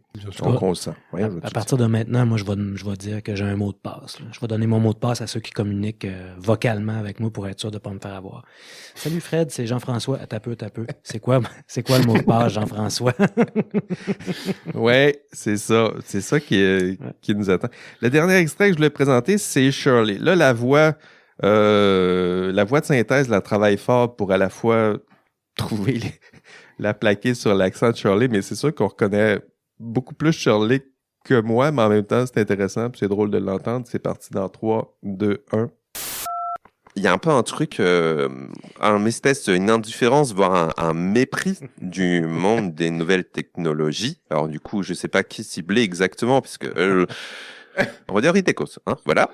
On consent. Ouais, à partir de maintenant, moi, je vais dire que j'ai un mot de passe. Là. Je vais donner mon mot de passe à ceux qui communiquent vocalement avec moi pour être sûr de ne pas me faire avoir. Salut Fred, c'est Jean-François. T'as peu. C'est quoi le mot de passe, Jean-François? Ouais, c'est ça. C'est ça qui nous attend. Le dernier extrait que je voulais présenter, c'est Shirley. Là, la voix de synthèse la travaille fort pour à la fois trouver la plaquer sur l'accent de Shirley, mais c'est sûr qu'on reconnaît beaucoup plus Shirley que moi, mais en même temps, c'est intéressant, puis c'est drôle de l'entendre. C'est parti dans 3, 2, 1. Il y a un peu un truc, une indifférence, voire un mépris du monde des nouvelles technologies. Alors du coup, je sais pas qui cibler exactement, puisque on va dire Ritecos, hein, voilà.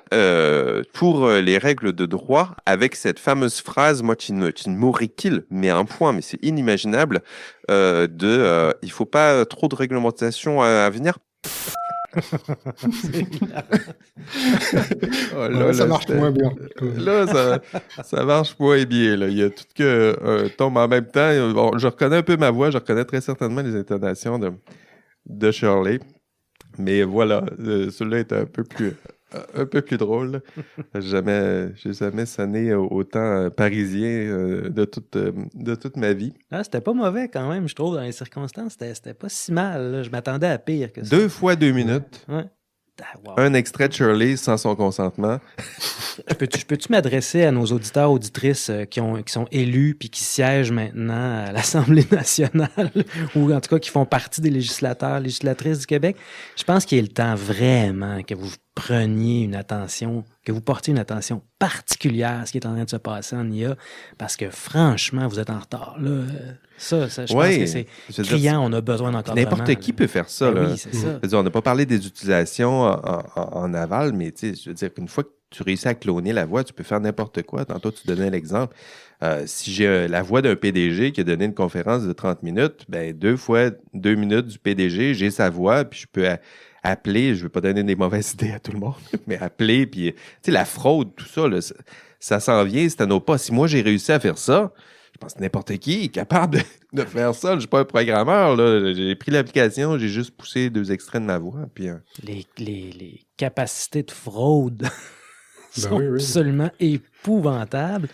Pour les règles de droit, avec cette fameuse phrase, moi, tu ne m'horripiles, mais à un point, mais c'est inimaginable, il faut pas trop de réglementation à venir. Ça marche moins bien. Là, ça marche moins bien. Là. Il y a tout que tombe en même temps. Bon, je reconnais un peu ma voix, je reconnais très certainement les intonations de Shirley. Mais voilà, celui-là est un peu plus drôle. J'ai jamais sonné autant parisien de toute ma vie. Ah, c'était pas mauvais quand même, je trouve, dans les circonstances. C'était pas si mal. Là. Je m'attendais à pire que ça. 2 fois 2 minutes. Ouais. Wow. Un extrait de Shirley sans son consentement. Je peux-tu m'adresser à nos auditeurs, auditrices qui sont élus puis qui siègent maintenant à l'Assemblée nationale ou en tout cas qui font partie des législatrices du Québec? Je pense qu'il est le temps vraiment que vous preniez que vous portiez une attention particulière à ce qui est en train de se passer en IA parce que franchement, vous êtes en retard. Là. Ça, je pense que c'est criant, on a besoin d'encadrement. N'importe qui peut faire ça. Là. Oui, c'est ça. On n'a pas parlé des utilisations en aval, mais je veux dire, une fois que tu réussis à cloner la voix, tu peux faire n'importe quoi. Tantôt, tu donnais l'exemple. Si j'ai la voix d'un PDG qui a donné une conférence de 30 minutes, ben 2 fois 2 minutes du PDG, j'ai sa voix, puis je peux appeler, je ne veux pas donner des mauvaises idées à tout le monde, mais appeler, puis la fraude, tout ça, là, ça s'en vient, c'est à nos pas. Si moi, j'ai réussi à faire ça, je pense que n'importe qui est capable de faire ça. Je ne suis pas un programmeur. Là. J'ai pris l'application, j'ai juste poussé 2 extraits de ma voix. Puis, les capacités de fraude sont absolument épouvantables.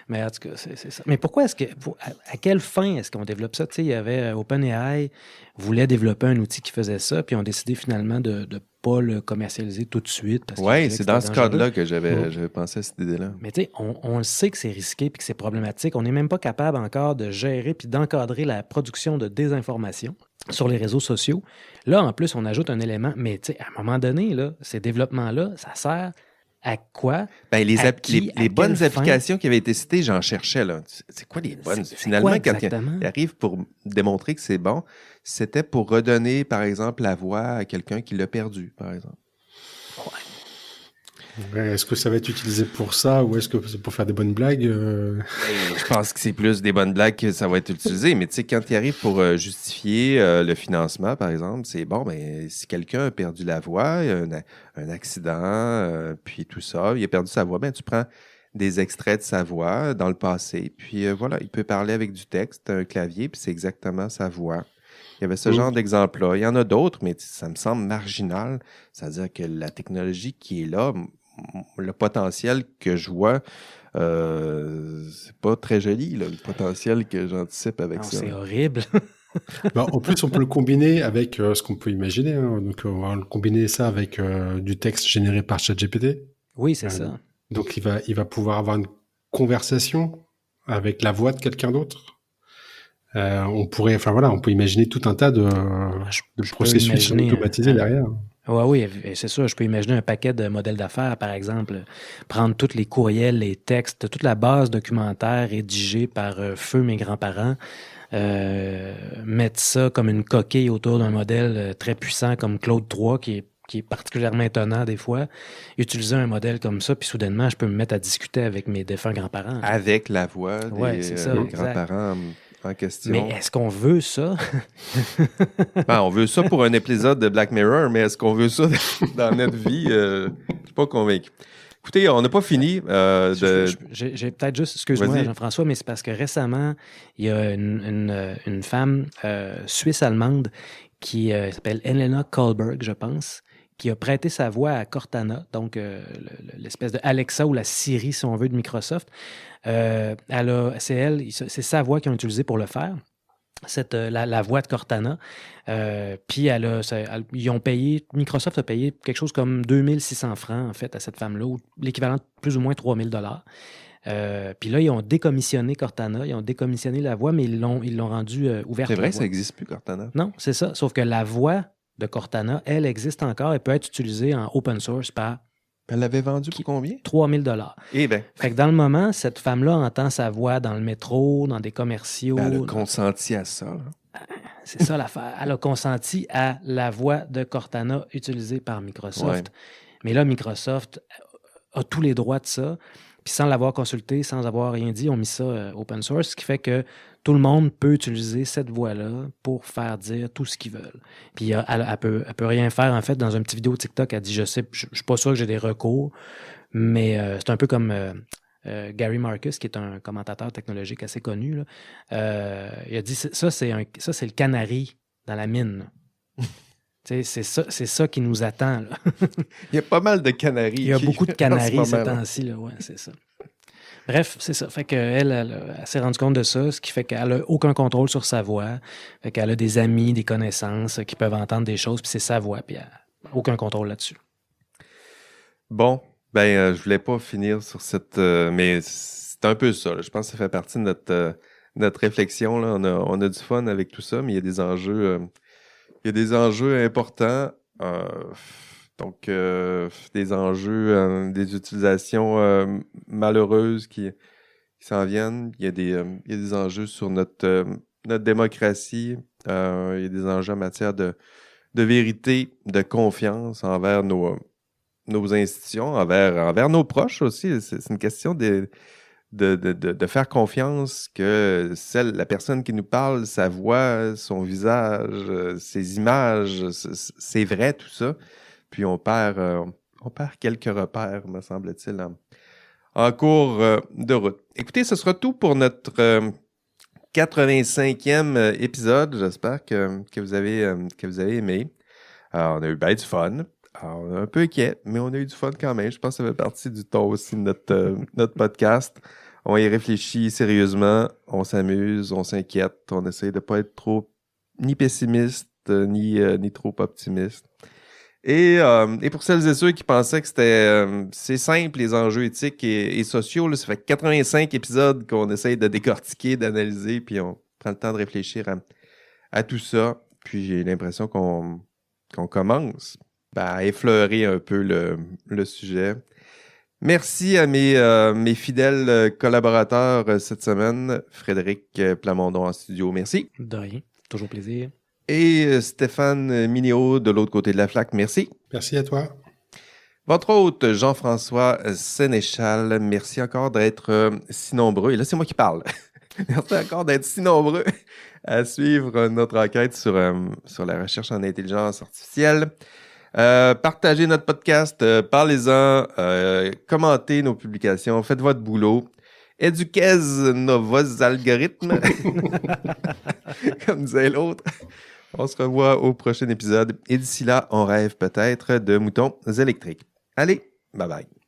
Mais en tout cas, c'est ça. Mais pourquoi à quelle fin est-ce qu'on développe ça? Tu sais, il y avait OpenAI voulait développer un outil qui faisait ça, puis ils ont décidé finalement de ne pas le commercialiser tout de suite. Oui, c'est dans ce cadre-là que j'avais pensé à cette idée-là. Mais tu sais, on le sait que c'est risqué puis que c'est problématique. On n'est même pas capable encore de gérer puis d'encadrer la production de désinformation sur les réseaux sociaux. Là, en plus, on ajoute un élément. Mais tu sais, à un moment donné, là, ces développements-là, ça sert à quoi? Ben, les bonnes applications qui avaient été citées, j'en cherchais. Là. C'est quoi les bonnes? Finalement, quand il arrive pour démontrer que c'est bon, c'était pour redonner, par exemple, la voix à quelqu'un qui l'a perdu, par exemple. Ouais. Ouais, est-ce que ça va être utilisé pour ça ou est-ce que c'est pour faire des bonnes blagues Je pense que c'est plus des bonnes blagues que ça va être utilisé, mais tu sais, quand tu arrives pour justifier le financement, par exemple, c'est bon, ben, si quelqu'un a perdu la voix, il y a un accident, puis tout ça, il a perdu sa voix, ben, tu prends des extraits de sa voix dans le passé, puis voilà, il peut parler avec du texte, un clavier, puis c'est exactement sa voix. Il y avait ce genre d'exemple-là. Il y en a d'autres, mais ça me semble marginal. C'est-à-dire que la technologie qui est là, le potentiel que je vois, c'est pas très joli, là, le potentiel que j'anticipe avec Non, ça. c'est horrible. En plus, on peut le combiner avec ce qu'on peut imaginer. Hein. Donc, on va le combiner ça avec du texte généré par ChatGPT. Oui, c'est ça. Donc, il va pouvoir avoir une conversation avec la voix de quelqu'un d'autre. On peut imaginer tout un tas de processus automatisés derrière. Oui, c'est ça. Je peux imaginer un paquet de modèles d'affaires, par exemple, prendre tous les courriels, les textes, toute la base documentaire rédigée par feu mes grands-parents, mettre ça comme une coquille autour d'un modèle très puissant comme Claude 3 qui est particulièrement étonnant des fois, utiliser un modèle comme ça, puis soudainement, je peux me mettre à discuter avec mes défunts grands-parents. Avec la voix des grands-parents en question. Mais est-ce qu'on veut ça? Ben, on veut ça pour un épisode de Black Mirror, mais est-ce qu'on veut ça dans notre vie? Je suis pas convaincu. Écoutez, on n'a pas fini. J'ai peut-être juste, excuse-moi Jean-François, mais c'est parce que récemment, il y a une femme suisse-allemande qui s'appelle Helena Kohlberg, je pense, qui a prêté sa voix à Cortana, donc l'espèce de Alexa ou la Siri, si on veut, de Microsoft. C'est sa voix qu'ils ont utilisée pour le faire. La voix de Cortana. Puis Microsoft a payé quelque chose comme 2600 francs, en fait, à cette femme-là, ou l'équivalent de plus ou moins 3000 $. Puis là, ils ont décommissionné Cortana, ils ont décommissionné la voix, mais ils l'ont rendue ouverte. C'est vrai, ça n'existe plus, Cortana? Non, c'est ça. Sauf que la voix de Cortana, elle existe encore, elle peut être utilisée en open source par... Elle l'avait vendue pour combien? 3000 $. Eh bien. Fait que dans le moment, cette femme-là entend sa voix dans le métro, dans des commerciaux. Elle a consenti à ça. Là. C'est ça l'affaire. Elle a consenti à la voix de Cortana utilisée par Microsoft. Ouais. Mais là, Microsoft a tous les droits de ça. Puis sans l'avoir consulté, sans avoir rien dit, on mis ça open source, ce qui fait que tout le monde peut utiliser cette voix-là pour faire dire tout ce qu'ils veulent. Puis elle peut rien faire, en fait, dans un petit vidéo TikTok, elle dit, je suis pas sûr que j'ai des recours, mais c'est un peu comme Gary Marcus, qui est un commentateur technologique assez connu, là. Il a dit, ça, c'est le canari dans la mine. C'est ça qui nous attend. Là. Il y a pas mal de canaris. Il y a beaucoup de canaris ces temps-ci. Ouais, c'est ça. Bref, c'est ça. Fait qu'elle s'est rendue compte de ça, ce qui fait qu'elle n'a aucun contrôle sur sa voix. Fait qu'elle a des amis, des connaissances qui peuvent entendre des choses, puis c'est sa voix, puis elle n'a aucun contrôle là-dessus. Bon, je voulais pas finir sur cette... mais c'est un peu ça. Là. Je pense que ça fait partie de notre réflexion. Là. On a du fun avec tout ça, mais il y a des enjeux... Il y a des enjeux importants, donc des enjeux, des utilisations malheureuses qui s'en viennent. Il y a des enjeux sur notre démocratie. Il y a des enjeux en matière de vérité, de confiance envers nos institutions, envers nos proches aussi. C'est une question de faire confiance que la personne qui nous parle, sa voix, son visage, ses images, c'est vrai tout ça. Puis on perd quelques repères, me semble-t-il, en cours de route. Écoutez, ce sera tout pour notre 85e épisode. J'espère que vous avez aimé. Alors, on a eu bien du fun. Alors, on est un peu inquiet, mais on a eu du fun quand même. Je pense que ça fait partie du ton aussi de notre podcast. On y réfléchit sérieusement, on s'amuse, on s'inquiète, on essaie de ne pas être trop ni pessimiste, ni trop optimiste. Et pour celles et ceux qui pensaient que c'est simple, les enjeux éthiques et sociaux, là, ça fait 85 épisodes qu'on essaye de décortiquer, d'analyser, puis on prend le temps de réfléchir à tout ça. Puis j'ai l'impression qu'on commence à effleurer un peu le sujet. Merci à mes fidèles collaborateurs cette semaine. Frédéric Plamondon en studio, merci. De rien, toujours plaisir. Et Stéphane Minéo de l'autre côté de la flaque, merci. Merci à toi. Votre hôte, Jean-François Sénéchal, merci encore d'être si nombreux. Et là, c'est moi qui parle. Merci encore d'être si nombreux à suivre notre enquête sur la recherche en intelligence artificielle. Partagez notre podcast, parlez-en, commentez nos publications, faites votre boulot. Éduquez vos algorithmes, comme disait l'autre. On se revoit au prochain épisode. Et d'ici là, on rêve peut-être de moutons électriques. Allez, bye bye.